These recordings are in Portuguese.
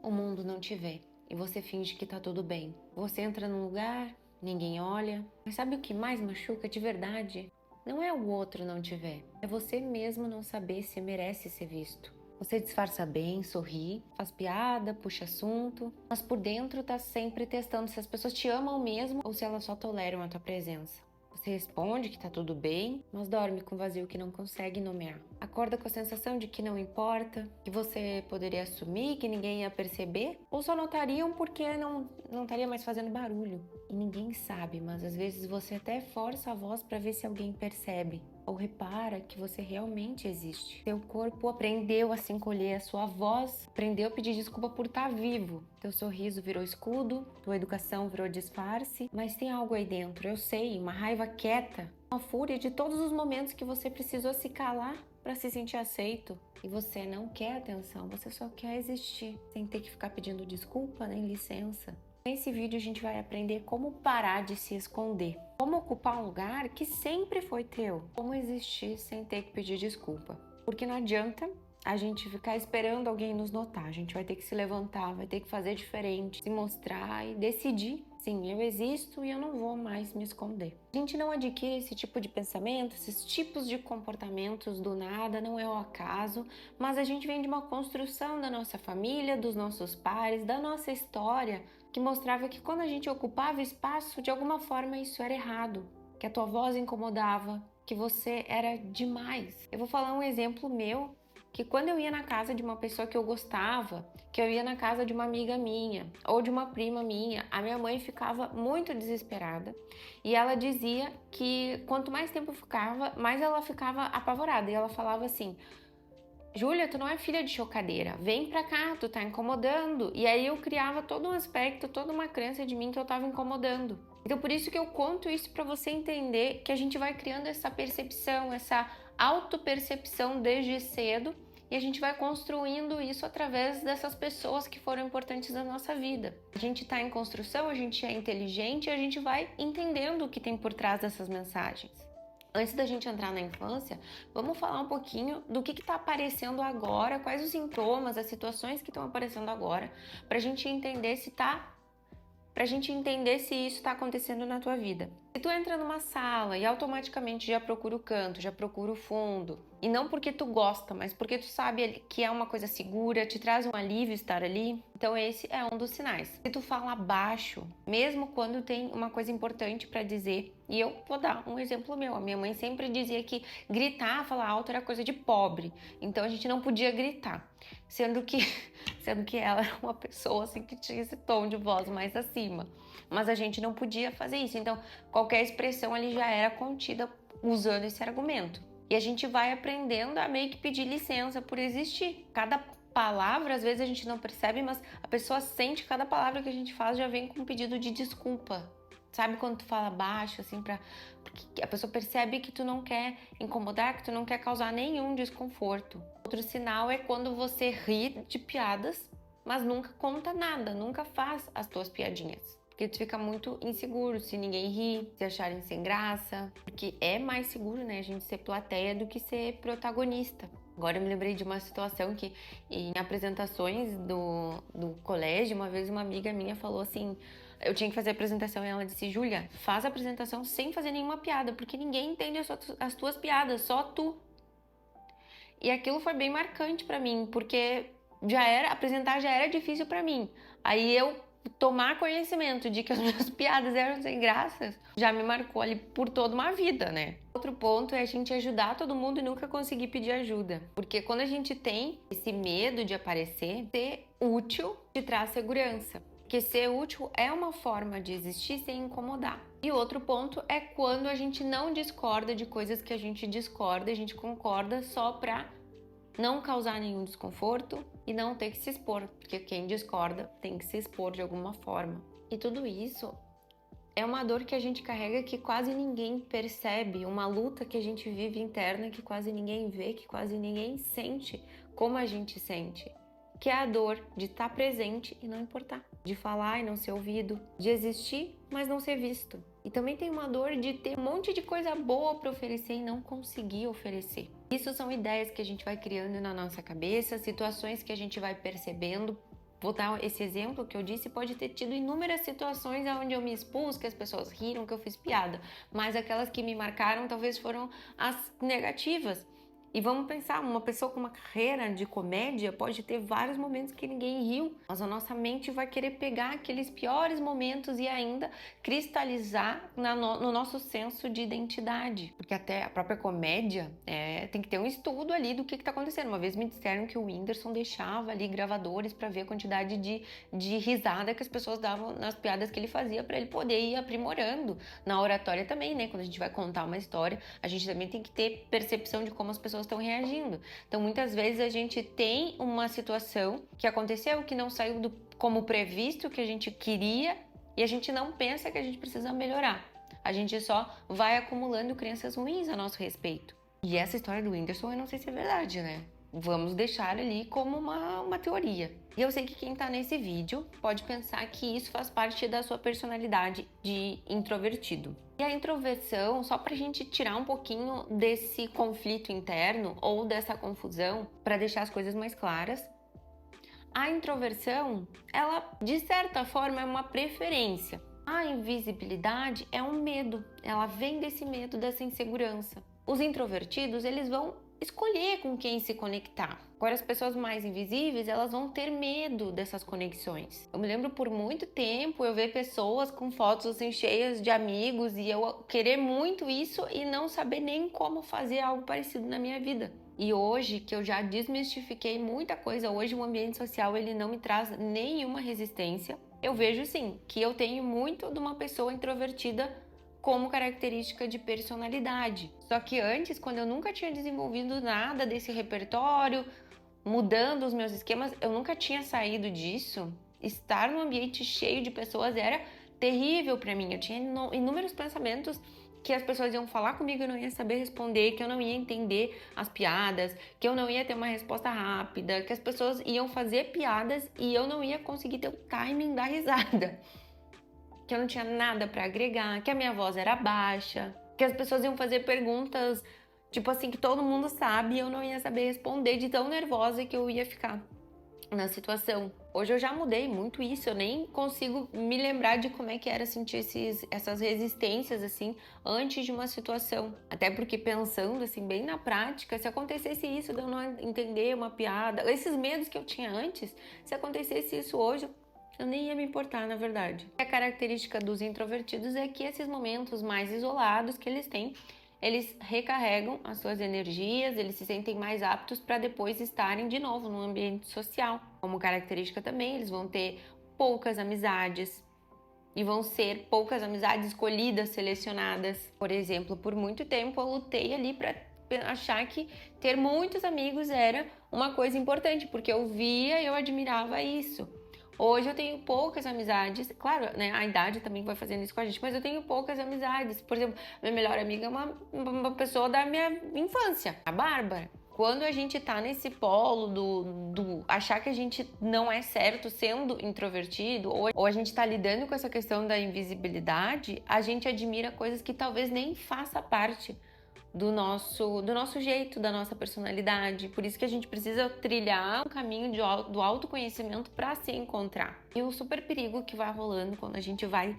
o mundo não te vê e você finge que tá tudo bem. Você entra num lugar, ninguém olha. Mas sabe o que mais machuca de verdade? Não é o outro não te ver, é você mesmo não saber se merece ser visto. Você disfarça bem, sorri, faz piada, puxa assunto, mas por dentro tá sempre testando se as pessoas te amam mesmo ou se elas só toleram a tua presença. Você responde que tá tudo bem, mas dorme com vazio que não consegue nomear. Acorda com a sensação de que não importa, que você poderia assumir, que ninguém ia perceber, ou só notariam porque não estaria mais fazendo barulho. E ninguém sabe, mas às vezes você até força a voz para ver se alguém percebe, ou repara que você realmente existe. Seu corpo aprendeu a se encolher, a sua voz aprendeu a pedir desculpa por estar vivo. Teu sorriso virou escudo, tua educação virou disfarce, mas tem algo aí dentro, eu sei, uma raiva quieta, uma fúria de todos os momentos que você precisou se calar para se sentir aceito. E você não quer atenção, você só quer existir, sem ter que ficar pedindo desculpa nem licença. Nesse vídeo a gente vai aprender como parar de se esconder, como ocupar um lugar que sempre foi teu, como existir sem ter que pedir desculpa. Porque não adianta a gente ficar esperando alguém nos notar, a gente vai ter que se levantar, vai ter que fazer diferente, se mostrar e decidir. Sim, eu existo e eu não vou mais me esconder. A gente não adquire esse tipo de pensamento, esses tipos de comportamentos do nada, não é o acaso, mas a gente vem de uma construção da nossa família, dos nossos pares, da nossa história, que mostrava que quando a gente ocupava espaço, de alguma forma isso era errado, que a tua voz incomodava, que você era demais. Eu vou falar um exemplo meu, que quando eu ia na casa de uma pessoa que eu gostava, que eu ia na casa de uma amiga minha ou de uma prima minha, a minha mãe ficava muito desesperada e ela dizia que quanto mais tempo ficava, mais ela ficava apavorada e ela falava assim: Júlia, tu não é filha de chocadeira, vem pra cá, tu tá incomodando. E aí eu criava todo um aspecto, toda uma crença de mim que eu tava incomodando. Então por isso que eu conto isso pra você entender que a gente vai criando essa percepção, essa autopercepção desde cedo e a gente vai construindo isso através dessas pessoas que foram importantes na nossa vida. A gente tá em construção, a gente é inteligente e a gente vai entendendo o que tem por trás dessas mensagens. Antes da gente entrar na infância, vamos falar um pouquinho do que está aparecendo agora, quais os sintomas, as situações que estão aparecendo agora, para a gente entender se isso está acontecendo na tua vida. Se tu entra numa sala e automaticamente já procura o canto, já procura o fundo, e não porque tu gosta, mas porque tu sabe que é uma coisa segura, te traz um alívio estar ali, então esse é um dos sinais. Se tu fala baixo, mesmo quando tem uma coisa importante para dizer, e eu vou dar um exemplo meu, a minha mãe sempre dizia que gritar, falar alto era coisa de pobre, então a gente não podia gritar, sendo que ela era uma pessoa assim que tinha esse tom de voz mais acima, mas a gente não podia fazer isso, então qualquer expressão ali já era contida usando esse argumento. E a gente vai aprendendo a meio que pedir licença por existir. Cada palavra, às vezes a gente não percebe, mas a pessoa sente que cada palavra que a gente faz já vem com um pedido de desculpa. Sabe quando tu fala baixo, assim, porque a pessoa percebe que tu não quer incomodar, que tu não quer causar nenhum desconforto. Outro sinal é quando você ri de piadas, mas nunca conta nada, nunca faz as tuas piadinhas. Porque tu fica muito inseguro se ninguém ri, se acharem sem graça. Porque é mais seguro, né, a gente ser plateia do que ser protagonista. Agora eu me lembrei de uma situação que em apresentações do colégio, uma vez uma amiga minha falou assim, eu tinha que fazer a apresentação e ela disse: Júlia, faz a apresentação sem fazer nenhuma piada, porque ninguém entende as tuas piadas, só tu. E aquilo foi bem marcante pra mim, porque apresentar já era difícil pra mim. Aí eu tomar conhecimento de que as minhas piadas eram sem graça, já me marcou ali por toda uma vida, né? Outro ponto é a gente ajudar todo mundo e nunca conseguir pedir ajuda. Porque quando a gente tem esse medo de aparecer, ser útil te traz segurança. Porque ser útil é uma forma de existir sem incomodar. E outro ponto é quando a gente não discorda de coisas que a gente discorda, a gente concorda só pra não causar nenhum desconforto e não ter que se expor, porque quem discorda tem que se expor de alguma forma. E tudo isso é uma dor que a gente carrega que quase ninguém percebe, uma luta que a gente vive interna que quase ninguém vê, que quase ninguém sente como a gente sente. Que é a dor de estar presente e não importar, de falar e não ser ouvido, de existir, mas não ser visto. E também tem uma dor de ter um monte de coisa boa para oferecer e não conseguir oferecer. Isso são ideias que a gente vai criando na nossa cabeça, situações que a gente vai percebendo Vou dar esse exemplo que eu disse, pode ter tido inúmeras situações onde eu me expus, que as pessoas riram, que eu fiz piada, mas aquelas que me marcaram talvez foram as negativas. E vamos pensar, uma pessoa com uma carreira de comédia pode ter vários momentos que ninguém riu, mas a nossa mente vai querer pegar aqueles piores momentos e ainda cristalizar no nosso senso de identidade. Porque até a própria comédia tem que ter um estudo ali do que está acontecendo. Uma vez me disseram que o Whindersson deixava ali gravadores para ver a quantidade de risada que as pessoas davam nas piadas que ele fazia, para ele poder ir aprimorando. Na oratória também, né? Quando a gente vai contar uma história, a gente também tem que ter percepção de como as pessoas estão reagindo. Então, muitas vezes a gente tem uma situação que aconteceu, que não saiu como previsto, que a gente queria, e a gente não pensa que a gente precisa melhorar. A gente só vai acumulando crenças ruins a nosso respeito. E essa história do Whindersson, eu não sei se é verdade, né? Vamos deixar ali como uma teoria. E eu sei que quem tá nesse vídeo pode pensar que isso faz parte da sua personalidade de introvertido. E a introversão, só pra gente tirar um pouquinho desse conflito interno ou dessa confusão, para deixar as coisas mais claras, a introversão, ela de certa forma é uma preferência. A invisibilidade é um medo, ela vem desse medo, dessa insegurança. Os introvertidos, eles vão escolher com quem se conectar. Agora, as pessoas mais invisíveis, elas vão ter medo dessas conexões. Eu me lembro por muito tempo eu ver pessoas com fotos assim cheias de amigos e eu querer muito isso e não saber nem como fazer algo parecido na minha vida. E hoje, que eu já desmistifiquei muita coisa, hoje o ambiente social ele não me traz nenhuma resistência. Eu vejo sim que eu tenho muito de uma pessoa introvertida como característica de personalidade. Só que antes, quando eu nunca tinha desenvolvido nada desse repertório, mudando os meus esquemas, eu nunca tinha saído disso. Estar num ambiente cheio de pessoas era terrível para mim. Eu tinha inúmeros pensamentos que as pessoas iam falar comigo e eu não ia saber responder, que eu não ia entender as piadas, que eu não ia ter uma resposta rápida, que as pessoas iam fazer piadas e eu não ia conseguir ter o timing da risada. Que eu não tinha nada para agregar, que a minha voz era baixa, que as pessoas iam fazer perguntas, tipo assim, que todo mundo sabe e eu não ia saber responder de tão nervosa que eu ia ficar na situação. Hoje eu já mudei muito isso, eu nem consigo me lembrar de como é que era sentir essas resistências, assim, antes de uma situação. Até porque pensando, assim, bem na prática, se acontecesse isso de eu não entender uma piada, esses medos que eu tinha antes, se acontecesse isso hoje, eu nem ia me importar, na verdade. A característica dos introvertidos é que esses momentos mais isolados que eles têm, eles recarregam as suas energias, eles se sentem mais aptos para depois estarem de novo no ambiente social. Como característica também, eles vão ter poucas amizades e vão ser poucas amizades escolhidas, selecionadas. Por exemplo, por muito tempo eu lutei ali para achar que ter muitos amigos era uma coisa importante, porque eu via e eu admirava isso. Hoje eu tenho poucas amizades, claro, né, a idade também vai fazendo isso com a gente, mas eu tenho poucas amizades. Por exemplo, minha melhor amiga é uma pessoa da minha infância, a Bárbara. Quando a gente tá nesse polo do achar que a gente não é certo sendo introvertido, ou a gente tá lidando com essa questão da invisibilidade, a gente admira coisas que talvez nem faça parte do nosso jeito, da nossa personalidade. Por isso que a gente precisa trilhar um caminho do autoconhecimento para se encontrar. E o super perigo que vai rolando quando a gente vai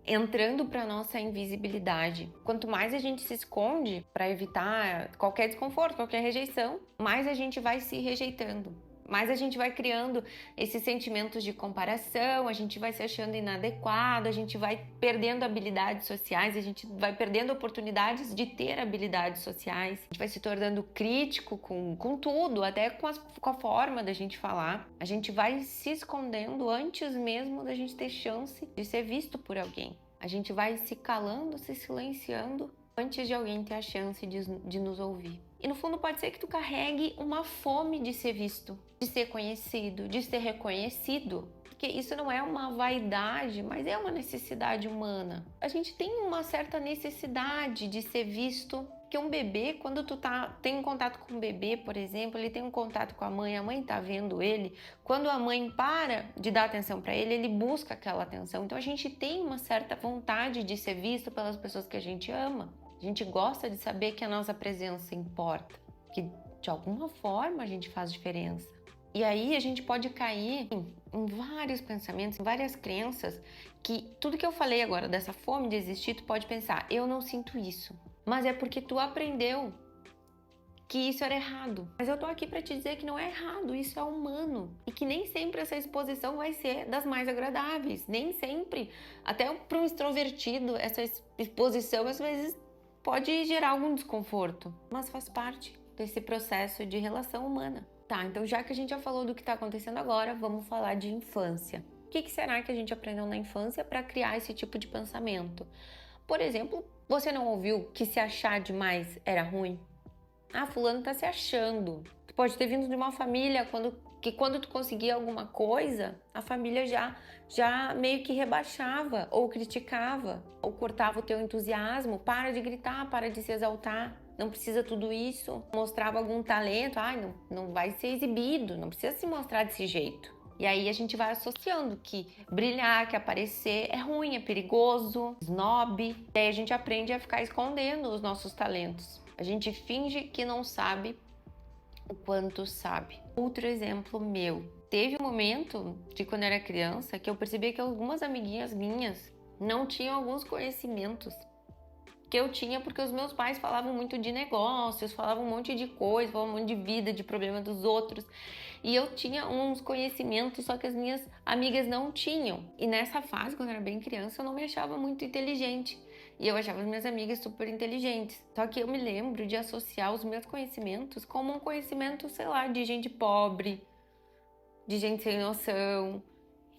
entrando para nossa invisibilidade. Quanto mais a gente se esconde para evitar qualquer desconforto, qualquer rejeição, mais a gente vai se rejeitando. Mais a gente vai criando esses sentimentos de comparação, a gente vai se achando inadequado, a gente vai perdendo habilidades sociais, a gente vai perdendo oportunidades de ter habilidades sociais, a gente vai se tornando crítico com tudo, até com a forma da gente falar. A gente vai se escondendo antes mesmo da gente ter chance de ser visto por alguém. A gente vai se calando, se silenciando antes de alguém ter a chance de nos ouvir. E no fundo pode ser que tu carregue uma fome de ser visto, de ser conhecido, de ser reconhecido. Porque isso não é uma vaidade, mas é uma necessidade humana. A gente tem uma certa necessidade de ser visto. Porque um bebê, quando tem um contato com um bebê, por exemplo, ele tem um contato com a mãe tá vendo ele. Quando a mãe para de dar atenção para ele, ele busca aquela atenção. Então a gente tem uma certa vontade de ser visto pelas pessoas que a gente ama. A gente gosta de saber que a nossa presença importa, que de alguma forma a gente faz diferença. E aí a gente pode cair em vários pensamentos, em várias crenças, que tudo que eu falei agora dessa fome de existir, tu pode pensar, eu não sinto isso. Mas é porque tu aprendeu que isso era errado. Mas eu tô aqui para te dizer que não é errado, isso é humano. E que nem sempre essa exposição vai ser das mais agradáveis. Nem sempre. Até para um extrovertido, essa exposição às vezes pode gerar algum desconforto. Mas faz parte desse processo de relação humana. Tá, então já que a gente já falou do que está acontecendo agora, vamos falar de infância. O que será que a gente aprendeu na infância para criar esse tipo de pensamento? Por exemplo, você não ouviu que se achar demais era ruim? Ah, fulano tá se achando. Tu pode ter vindo de uma família que quando tu conseguia alguma coisa, a família já meio que rebaixava, ou criticava, ou cortava o teu entusiasmo. Para de gritar, para de se exaltar. Não precisa tudo isso. Mostrava algum talento, não vai ser exibido, não precisa se mostrar desse jeito. E aí a gente vai associando que brilhar, que aparecer é ruim, é perigoso, snob. E aí a gente aprende a ficar escondendo os nossos talentos. A gente finge que não sabe o quanto sabe. Outro exemplo meu. Teve um momento de quando eu era criança que eu percebi que algumas amiguinhas minhas não tinham alguns conhecimentos que eu tinha porque os meus pais falavam muito de negócios, falavam um monte de coisa, falavam um monte de vida, de problema dos outros. E eu tinha uns conhecimentos, só que as minhas amigas não tinham. E nessa fase, quando eu era bem criança, eu não me achava muito inteligente. E eu achava as minhas amigas super inteligentes. Só que eu me lembro de associar os meus conhecimentos como um conhecimento, sei lá, de gente pobre, de gente sem noção.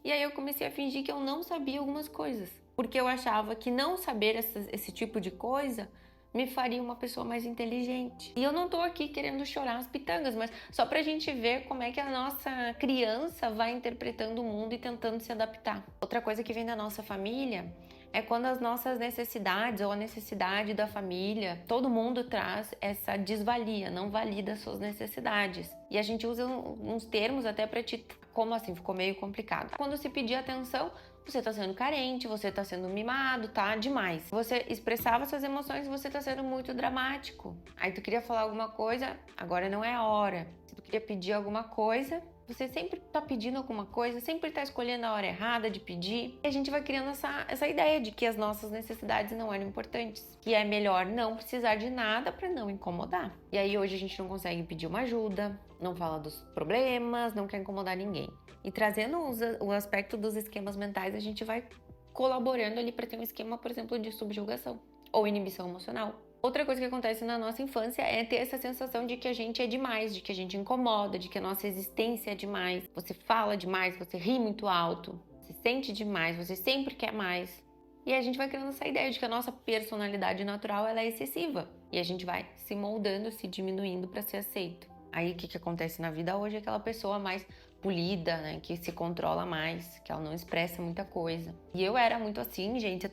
E aí eu comecei a fingir que eu não sabia algumas coisas. Porque eu achava que não saber esse tipo de coisa me faria uma pessoa mais inteligente. E eu não tô aqui querendo chorar as pitangas, mas só pra gente ver como é que a nossa criança vai interpretando o mundo e tentando se adaptar. Outra coisa que vem da nossa família é quando as nossas necessidades ou a necessidade da família, todo mundo traz essa desvalia, não valida as suas necessidades. E a gente usa uns termos até pra te... Como assim? Ficou meio complicado. Quando se pedir atenção, você tá sendo carente, você tá sendo mimado, tá demais. Você expressava suas emoções, você tá sendo muito dramático. Aí tu queria falar alguma coisa, agora não é a hora. Se tu queria pedir alguma coisa, você sempre tá pedindo alguma coisa, sempre tá escolhendo a hora errada de pedir. E a gente vai criando essa ideia de que as nossas necessidades não eram importantes. Que é melhor não precisar de nada para não incomodar. E aí hoje a gente não consegue pedir uma ajuda, não fala dos problemas, não quer incomodar ninguém. E trazendo o aspecto dos esquemas mentais, a gente vai colaborando ali para ter um esquema, por exemplo, de subjugação ou inibição emocional. Outra coisa que acontece na nossa infância é ter essa sensação de que a gente é demais, de que a gente incomoda, de que a nossa existência é demais. Você fala demais, você ri muito alto, você sente demais, você sempre quer mais. E a gente vai criando essa ideia de que a nossa personalidade natural ela é excessiva. E a gente vai se moldando, se diminuindo para ser aceito. Aí o que acontece na vida hoje é aquela pessoa mais polida, né, que se controla mais, que ela não expressa muita coisa. E eu era muito assim, gente,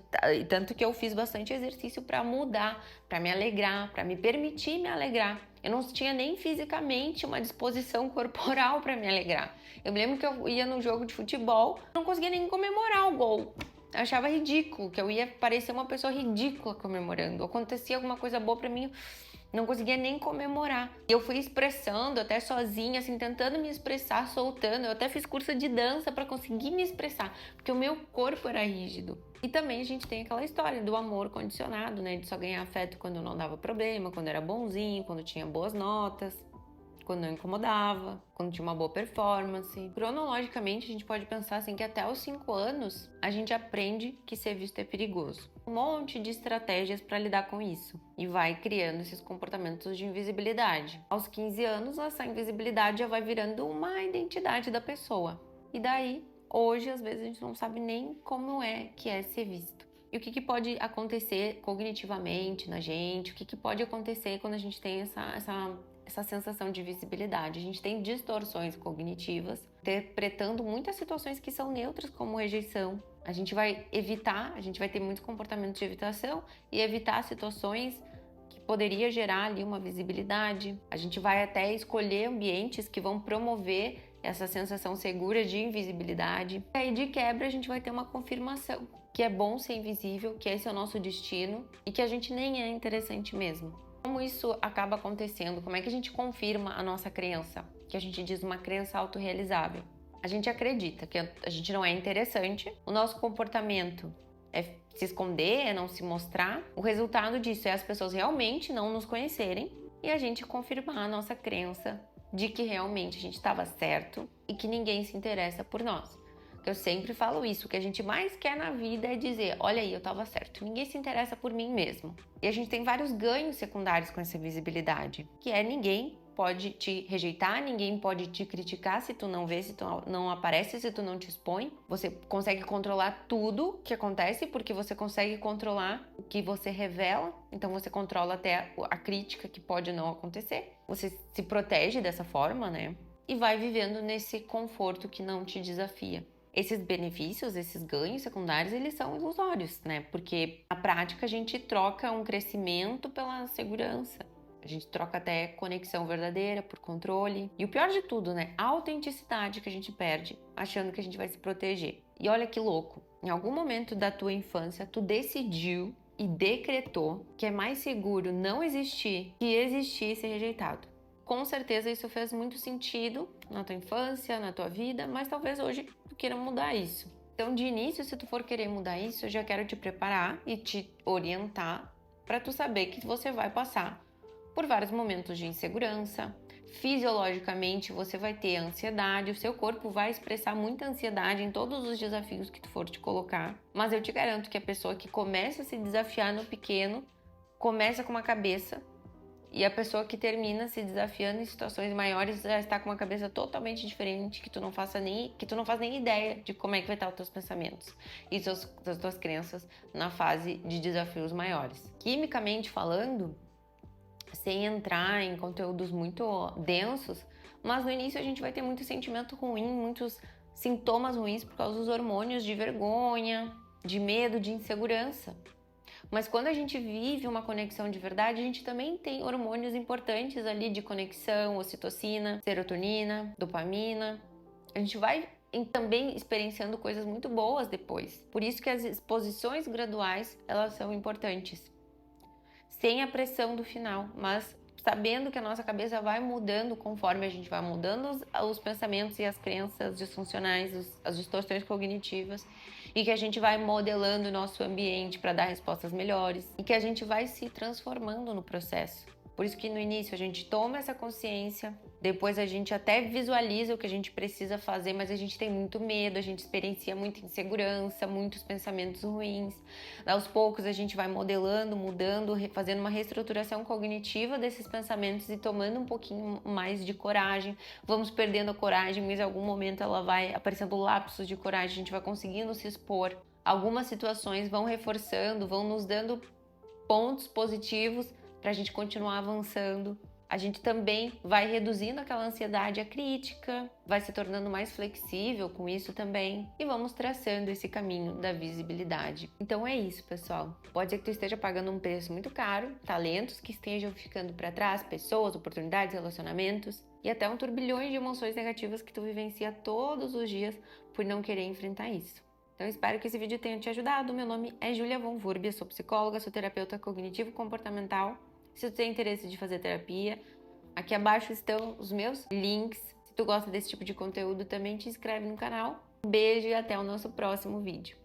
tanto que eu fiz bastante exercício para mudar, para me alegrar, para me permitir me alegrar. Eu não tinha nem fisicamente uma disposição corporal para me alegrar. Eu me lembro que eu ia no jogo de futebol, não conseguia nem comemorar o gol. Eu achava ridículo, que eu ia parecer uma pessoa ridícula comemorando. Acontecia alguma coisa boa para mim, não conseguia nem comemorar. E eu fui expressando até sozinha, assim, tentando me expressar, soltando. Eu até fiz curso de dança para conseguir me expressar, porque o meu corpo era rígido. E também a gente tem aquela história do amor condicionado, né? De só ganhar afeto quando não dava problema, quando era bonzinho, quando tinha boas notas, quando não incomodava, quando tinha uma boa performance. Cronologicamente, a gente pode pensar assim que até os 5 anos a gente aprende que ser visto é perigoso. Um monte de estratégias para lidar com isso e vai criando esses comportamentos de invisibilidade. Aos 15 anos, essa invisibilidade já vai virando uma identidade da pessoa. E daí, hoje, às vezes a gente não sabe nem como é que é ser visto. E o que pode acontecer cognitivamente na gente? O que pode acontecer quando a gente tem essa sensação de visibilidade? A gente tem distorções cognitivas, interpretando muitas situações que são neutras, como rejeição. A gente vai ter muitos comportamentos de evitação e evitar situações que poderia gerar ali uma visibilidade. A gente vai até escolher ambientes que vão promover essa sensação segura de invisibilidade. E aí, de quebra, a gente vai ter uma confirmação que é bom ser invisível, que esse é o nosso destino e que a gente nem é interessante mesmo. Como isso acaba acontecendo? Como é que a gente confirma a nossa crença? Que a gente diz uma crença autorrealizável. A gente acredita que a gente não é interessante, o nosso comportamento é se esconder, é não se mostrar. O resultado disso é as pessoas realmente não nos conhecerem e a gente confirmar a nossa crença de que realmente a gente estava certo e que ninguém se interessa por nós. Eu sempre falo isso, o que a gente mais quer na vida é dizer, olha aí, eu estava certo, ninguém se interessa por mim mesmo. E a gente tem vários ganhos secundários com essa visibilidade, que é ninguém pode te rejeitar, ninguém pode te criticar se tu não vê, se tu não aparece, se tu não te expõe. Você consegue controlar tudo que acontece porque você consegue controlar o que você revela, então você controla até a crítica que pode não acontecer. Você se protege dessa forma, né? E vai vivendo nesse conforto que não te desafia. Esses benefícios, esses ganhos secundários, eles são ilusórios, né? Porque na prática a gente troca um crescimento pela segurança. A gente troca até conexão verdadeira por controle. E o pior de tudo, né? A autenticidade que a gente perde achando que a gente vai se proteger. E olha que louco. Em algum momento da tua infância, tu decidiu e decretou que é mais seguro não existir que existir e ser rejeitado. Com certeza isso fez muito sentido na tua infância, na tua vida, mas talvez hoje tu queira mudar isso. Então, de início, se tu for querer mudar isso, eu já quero te preparar e te orientar para tu saber que você vai passar por vários momentos de insegurança. Fisiologicamente, você vai ter ansiedade, o seu corpo vai expressar muita ansiedade em todos os desafios que tu for te colocar. Mas eu te garanto que a pessoa que começa a se desafiar no pequeno, começa com uma cabeça, e a pessoa que termina se desafiando em situações maiores já está com uma cabeça totalmente diferente, que tu não faz nem ideia de como é que vai estar os teus pensamentos e as tuas crenças na fase de desafios maiores. Quimicamente falando, sem entrar em conteúdos muito densos, mas no início a gente vai ter muito sentimento ruim, muitos sintomas ruins por causa dos hormônios de vergonha, de medo, de insegurança. Mas quando a gente vive uma conexão de verdade, a gente também tem hormônios importantes ali de conexão, ocitocina, serotonina, dopamina. A gente vai também experienciando coisas muito boas depois. Por isso que as exposições graduais, elas são importantes. Sem a pressão do final, mas sabendo que a nossa cabeça vai mudando conforme a gente vai mudando os pensamentos e as crenças disfuncionais, as distorções cognitivas, e que a gente vai modelando o nosso ambiente para dar respostas melhores e que a gente vai se transformando no processo. Por isso que no início a gente toma essa consciência, depois a gente até visualiza o que a gente precisa fazer, mas a gente tem muito medo, a gente experiencia muita insegurança, muitos pensamentos ruins. Aos poucos a gente vai modelando, mudando, fazendo uma reestruturação cognitiva desses pensamentos e tomando um pouquinho mais de coragem. Vamos perdendo a coragem, mas em algum momento ela vai aparecendo lapsos de coragem, a gente vai conseguindo se expor. Algumas situações vão reforçando, vão nos dando pontos positivos para a gente continuar avançando. A gente também vai reduzindo aquela ansiedade à crítica, vai se tornando mais flexível com isso também e vamos traçando esse caminho da visibilidade. Então é isso, pessoal. Pode ser que tu esteja pagando um preço muito caro, talentos que estejam ficando para trás, pessoas, oportunidades, relacionamentos e até um turbilhão de emoções negativas que tu vivencia todos os dias por não querer enfrentar isso. Então espero que esse vídeo tenha te ajudado. Meu nome é Julia Von Wurb, eu sou psicóloga, sou terapeuta cognitivo-comportamental. Se tu tem interesse de fazer terapia, aqui abaixo estão os meus links. Se tu gosta desse tipo de conteúdo, também te inscreve no canal. Um beijo e até o nosso próximo vídeo.